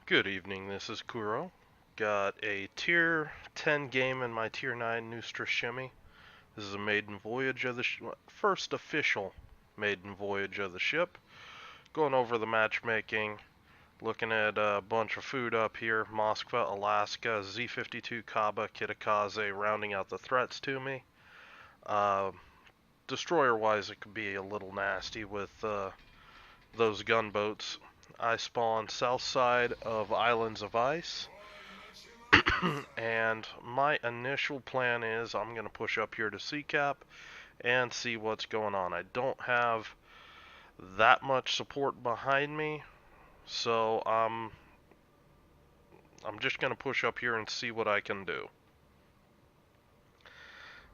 Good evening, this is Kuro. Got a tier 10 game in my tier 9 Neustrashimy. This is a maiden voyage of the first official maiden voyage of the ship. Going over the matchmaking, looking at a bunch of food up here. Moskva, Alaska, Z-52 Kaba, Kitakaze rounding out the threats to me. Destroyer-wise, it could be a little nasty with those gunboats. I spawn south side of Islands of Ice, and my initial plan is I'm going to push up here to CCAP and see what's going on. I don't have that much support behind me, so I'm just going to push up here and see what I can do.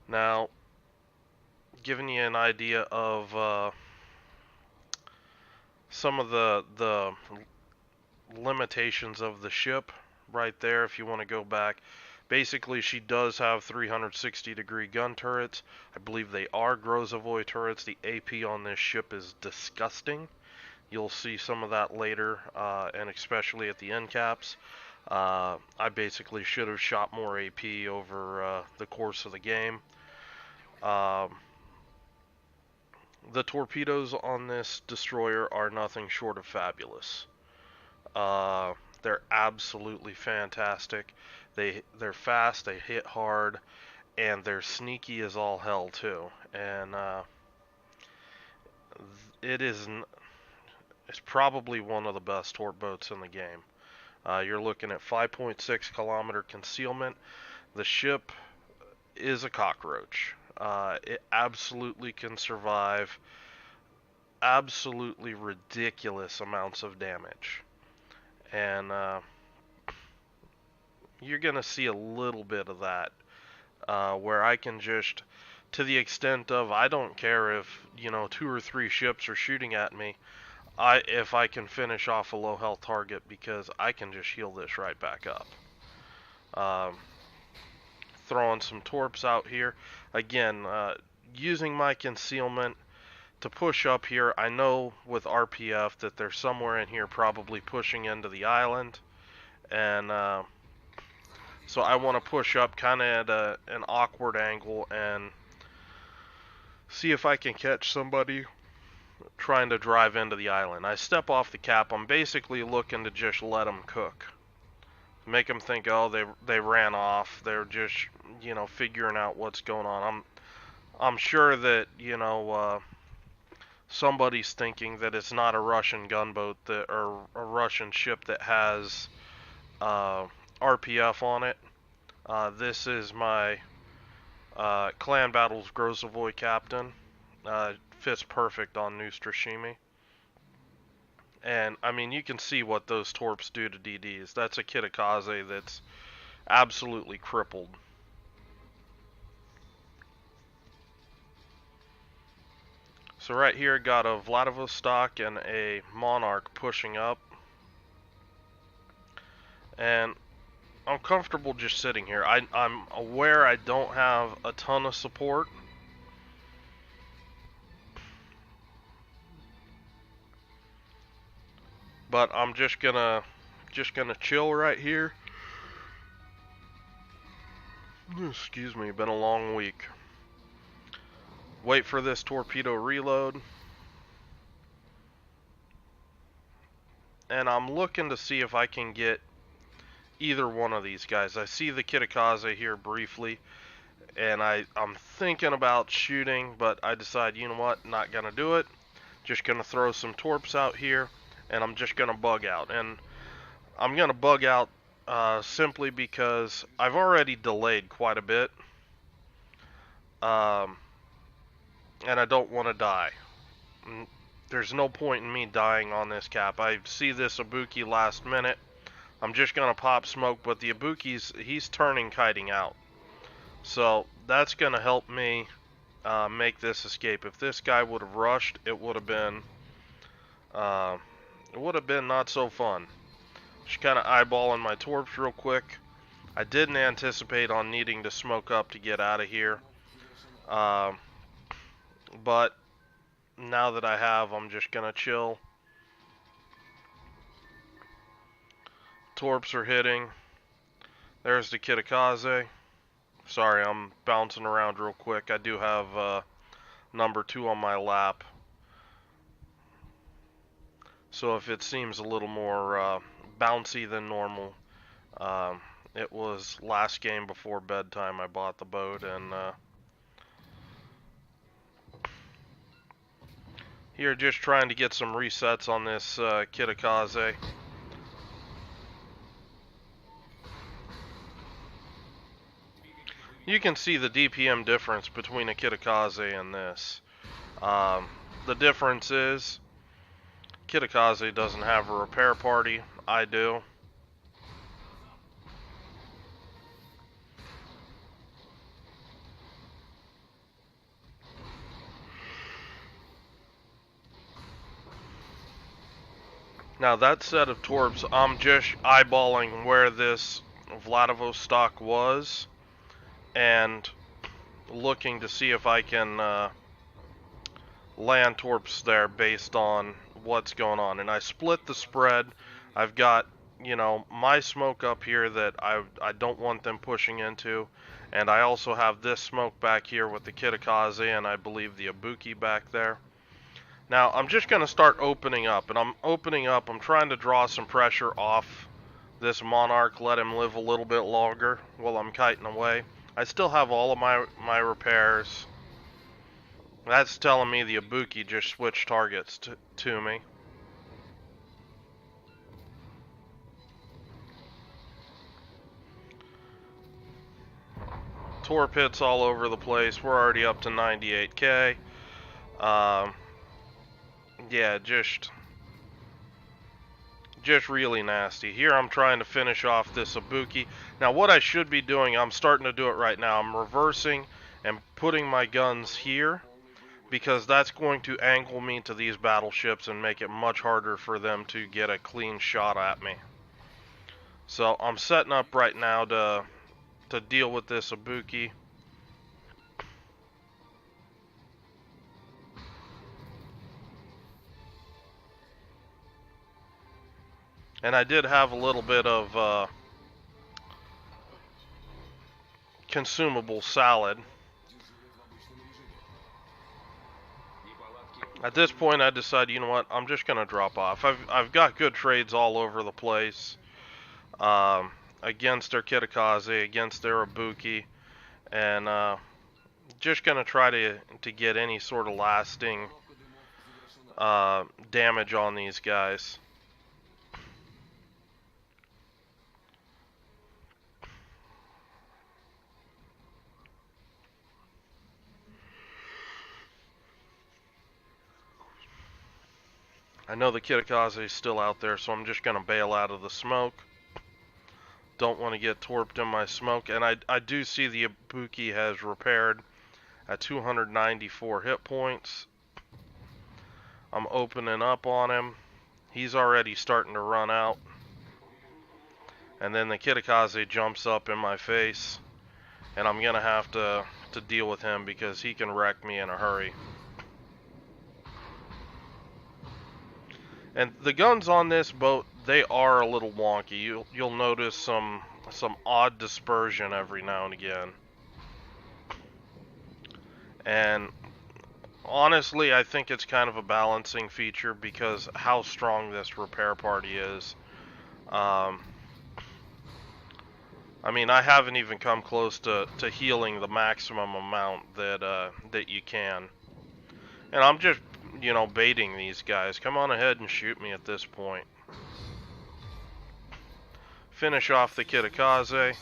Now, giving you an idea of some of the limitations of the ship right there, if you want to go back. Basically, she does have 360-degree gun turrets. I believe they are Grozavoy turrets. The AP on this ship is disgusting. You'll see some of that later, and especially at the end caps. I basically should have shot more AP over the course of the game. The torpedoes on this destroyer are nothing short of fabulous. They're absolutely fantastic. They're fast, they hit hard, and they're sneaky as all hell too. And it's probably one of the best torp boats in the game. You're looking at 5.6 kilometer concealment. The ship is a cockroach. It absolutely can survive absolutely ridiculous amounts of damage. And you're going to see a little bit of that, where I can just, to the extent of, I don't care if, 2 or 3 ships are shooting at me, if I can finish off a low health target, because I can just heal this right back up. Throwing some torps out here. Again, using my concealment to push up here. I know with RPF that they're somewhere in here probably pushing into the island, and so I want to push up kind of at an awkward angle and see if I can catch somebody trying to drive into the island. I step off the cap. I'm basically looking to just let them cook. Make them think, oh, they ran off. They're just, figuring out what's going on. I'm sure that, somebody's thinking that it's not a Russian gunboat or a Russian ship that has RPF on it. This is my Clan Battles Grozavoy captain. Fits perfect on Neustrashimy. And, I mean, you can see what those torps do to DDs. That's a Kitakaze that's absolutely crippled. So right here, got a Vladivostok and a Monarch pushing up. And I'm comfortable just sitting here. I'm aware I don't have a ton of support. But I'm just gonna chill right here. Excuse me, been a long week. Wait for this torpedo reload. And I'm looking to see if I can get either one of these guys. I see the Kitakaze here briefly, and I'm thinking about shooting, but I decide, you know what, not gonna do it. Just gonna throw some torps out here, and I'm just gonna bug out. And I'm gonna bug out simply because I've already delayed quite a bit. And I don't want to die. There's no point in me dying on this cap. I see this Ibuki last minute. I'm just going to pop smoke, but the he's turning kiting out. So that's going to help me make this escape. If this guy would have rushed, it would have been not so fun. Just kind of eyeballing my torps real quick. I didn't anticipate on needing to smoke up to get out of here. But now that I have, I'm just gonna chill. Torps are hitting. There's the Kitakaze. Sorry, I'm bouncing around real quick. I do have number 2 on my lap. So if it seems a little more bouncy than normal, it was last game before bedtime I bought the boat, and here just trying to get some resets on this Kitakaze. You can see the DPM difference between a Kitakaze and this. The difference is Kitakaze doesn't have a repair party. I do. Now that set of torps, I'm just eyeballing where this Vladivostok was and looking to see if I can land torps there based on what's going on. And I split the spread. I've got, you know, my smoke up here that I don't want them pushing into, and I also have this smoke back here with the Kitakaze and I believe the Ibuki back there. Now I'm just going to start opening up, and I'm trying to draw some pressure off this Monarch, let him live a little bit longer while I'm kiting away. I still have all of my repairs. That's telling me the Ibuki just switched targets to me. Torp hits all over the place. We're already up to 98k. Yeah, just really nasty. Here I'm trying to finish off this Ibuki. Now what I should be doing, I'm starting to do it right now. I'm reversing and putting my guns here, because that's going to angle me to these battleships and make it much harder for them to get a clean shot at me. So I'm setting up right now to deal with this Ibuki. And I did have a little bit of consumable salad. At this point I decided, you know what, I'm just going to drop off. I've got good trades all over the place. Against their Kitakaze, against their Ibuki, and just going to try to get any sort of lasting damage on these guys. I know the Kitakaze is still out there, so I'm just going to bail out of the smoke. Don't want to get torped in my smoke. And I do see the Ibuki has repaired at 294 hit points. I'm opening up on him. He's already starting to run out. And then the Kitakaze jumps up in my face. And I'm going to have to deal with him because he can wreck me in a hurry. And the guns on this boat, they are a little wonky. You'll notice some odd dispersion every now and again. And honestly, I think it's kind of a balancing feature because how strong this repair party is. I mean, I haven't even come close to healing the maximum amount that you can. And I'm just, you know, baiting these guys. Come on ahead and shoot me at this point. Finish off the Kitakaze.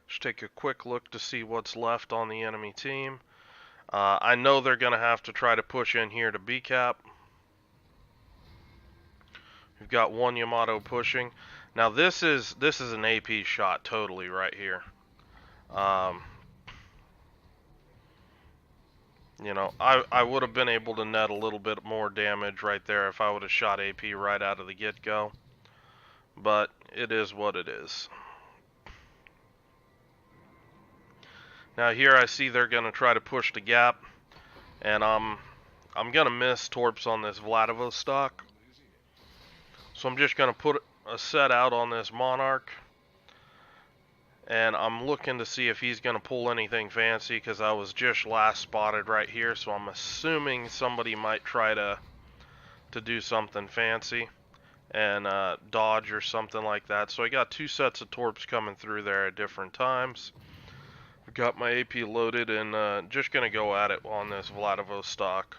Just take a quick look to see what's left on the enemy team. I know they're going to have to try to push in here to B-cap. We've got one Yamato pushing. Now this is an AP shot totally right here. You know, I would have been able to net a little bit more damage right there if I would have shot AP right out of the get-go. But it is what it is. Now here I see they're going to try to push the gap. And I'm going to miss torps on this Vladivostok. So I'm just going to put a set out on this Monarch. And I'm looking to see if he's going to pull anything fancy, because I was just last spotted right here. So I'm assuming somebody might try to do something fancy and dodge or something like that. So I got 2 sets of torps coming through there at different times. I've got my AP loaded and just going to go at it on this Vladivostok.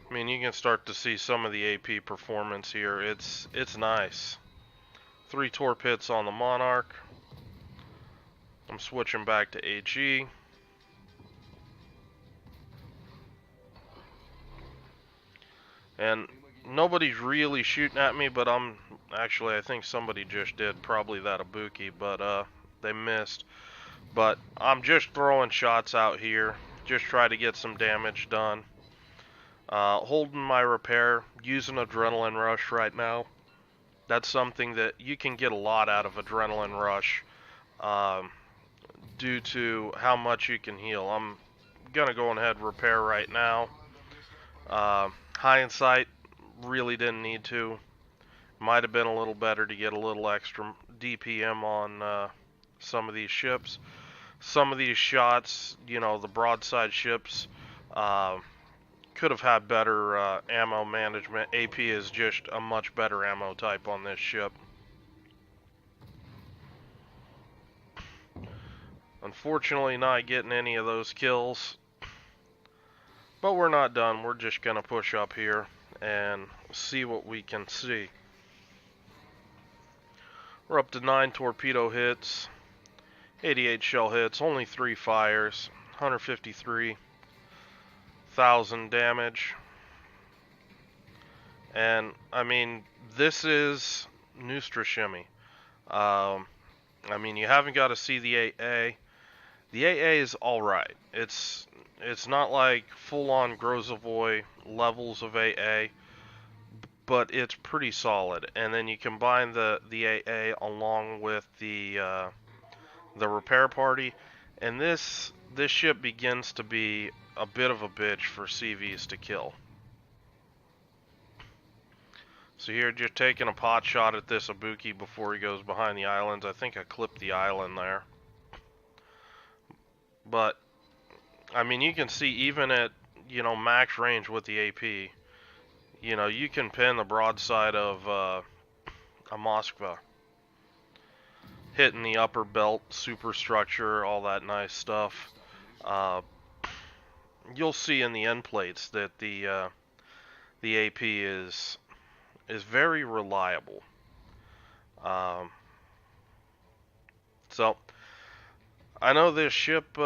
I mean, you can start to see some of the AP performance here. It's nice. 3 torp hits on the Monarch. I'm switching back to AG. And nobody's really shooting at me, but actually, I think somebody just did, probably that Ibuki, but they missed. But I'm just throwing shots out here, just try to get some damage done. Holding my repair, using Adrenaline Rush right now. That's something that you can get a lot out of Adrenaline Rush due to how much you can heal. I'm gonna go ahead and repair right now. Hindsight, really didn't need to. Might have been a little better to get a little extra DPM on some of these ships. Some of these shots, you know, the broadside ships, could have had better ammo management. AP is just a much better ammo type on this ship. Unfortunately, not getting any of those kills. But we're not done. We're just going to push up here and see what we can see. We're up to 9 torpedo hits, 88 shell hits, only 3 fires, 153,000 damage. And, I mean, this is Neustrashimy. I mean, you haven't got to see the AA. The AA is alright. It's not like full-on Grozavoy levels of AA, but it's pretty solid. And then you combine the AA along with the repair party, and this ship begins to be a bit of a bitch for CVs to kill. So here, just taking a pot shot at this Ibuki before he goes behind the islands. I think I clipped the island there. But, I mean, you can see even at, you know, max range with the AP, you know, you can pin the broadside of a Moskva. Hitting the upper belt, superstructure, all that nice stuff. You'll see in the end plates that the AP is very reliable. So, I know this ship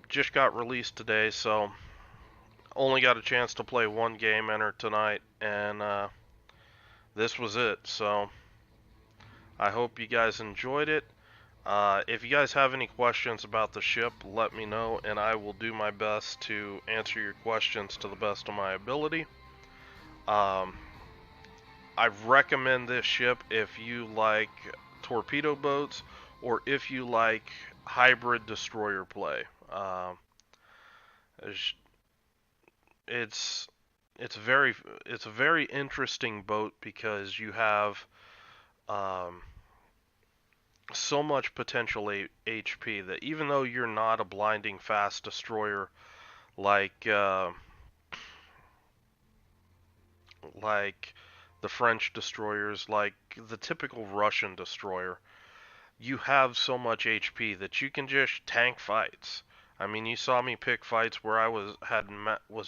just got released today, so only got a chance to play 1 game, enter tonight, and this was it. So, I hope you guys enjoyed it. If you guys have any questions about the ship, let me know, and I will do my best to answer your questions to the best of my ability. I recommend this ship if you like torpedo boats or if you like hybrid destroyer play. It's a very interesting boat because you have so much potential HP that even though you're not a blinding fast destroyer like the French destroyers, like the typical Russian destroyer, you have so much HP that you can just tank fights. I mean, you saw me pick fights where I was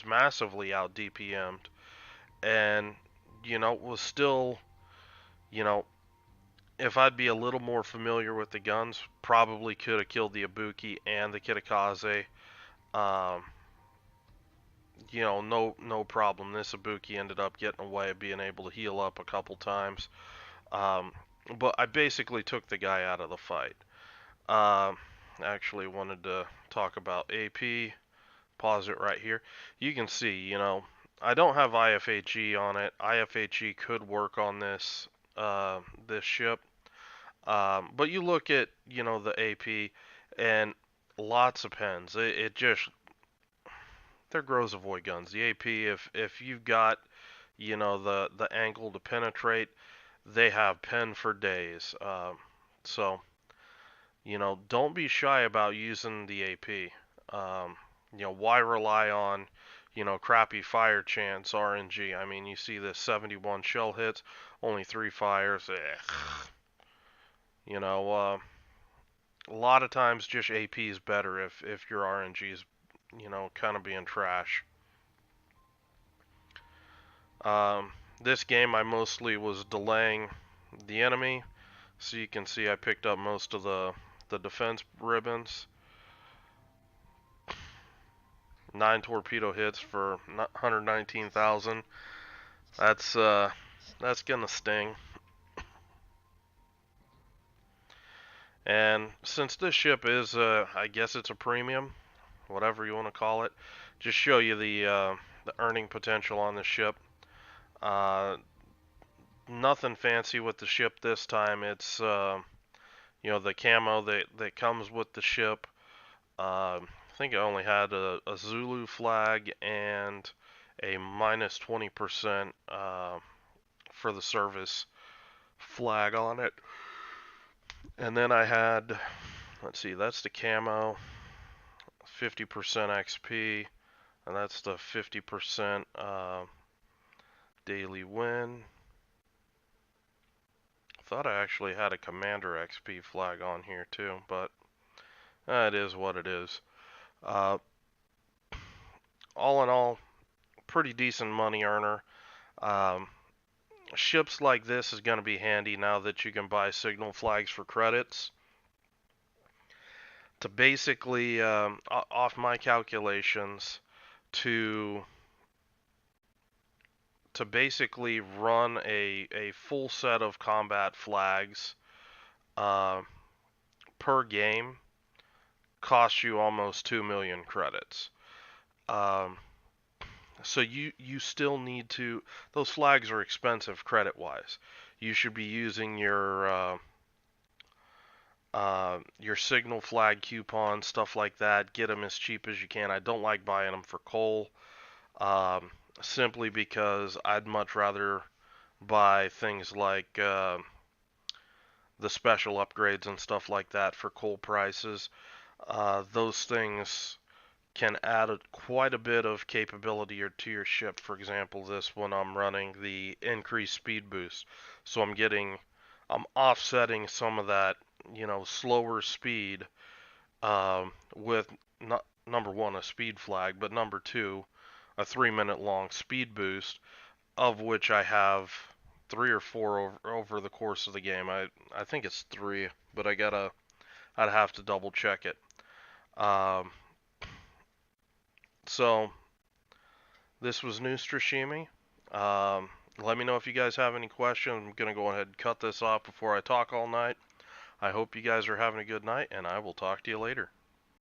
massively out DPM'd, and you know, was still, you know, if I'd be a little more familiar with the guns, probably could have killed the Ibuki and the Kitakaze. You know, no problem. This Ibuki ended up getting away, being able to heal up a couple times. But I basically took the guy out of the fight. Actually wanted to talk about AP. Pause it right here. You can see, you know, I don't have IFHE on it. IFHE could work on this this ship. But you look at, you know, the AP and lots of pens. It just, they're Grozavoy guns. The AP, if you've got, you know, the angle to penetrate, they have pen for days. So, you know, don't be shy about using the AP. You know, why rely on, you know, crappy fire chance RNG? I mean, you see this 71 shell hits, only 3 fires. You know, a lot of times just AP is better if your RNG is, you know, kind of being trash. This game I mostly was delaying the enemy, so you can see I picked up most of the defense ribbons. 9 torpedo hits for 119,000. That's gonna sting. And since this ship is, I guess it's a premium, whatever you want to call it, just show you the earning potential on the ship. Nothing fancy with the ship this time. It's you know, the camo that comes with the ship. I think I only had a Zulu flag and a minus 20% for the service flag on it. And then I had, let's see, that's the camo, 50% XP, and that's the 50% daily win. Thought I actually had a commander XP flag on here too, but it is what it is. All in all, pretty decent money earner. Ships like this is going to be handy now that you can buy signal flags for credits. To basically, off my calculations, to basically run a full set of combat flags per game costs you almost 2 million credits. So you still need to, those flags are expensive credit wise. You should be using your signal flag coupon, stuff like that. Get them as cheap as you can. I don't like buying them for coal, simply because I'd much rather buy things like the special upgrades and stuff like that for coal prices. Those things can add quite a bit of capability to your ship. For example, this one I'm running the increased speed boost, so I'm offsetting some of that, you know, slower speed with number one, a speed flag, but number two, a 3-minute long speed boost, of which I have 3 or 4 over the course of the game. I think it's 3, but I'd have to double check it. So this was Neustrashimy. Let me know if you guys have any questions. I'm gonna go ahead and cut this off before I talk all night. I hope you guys are having a good night, and I will talk to you later.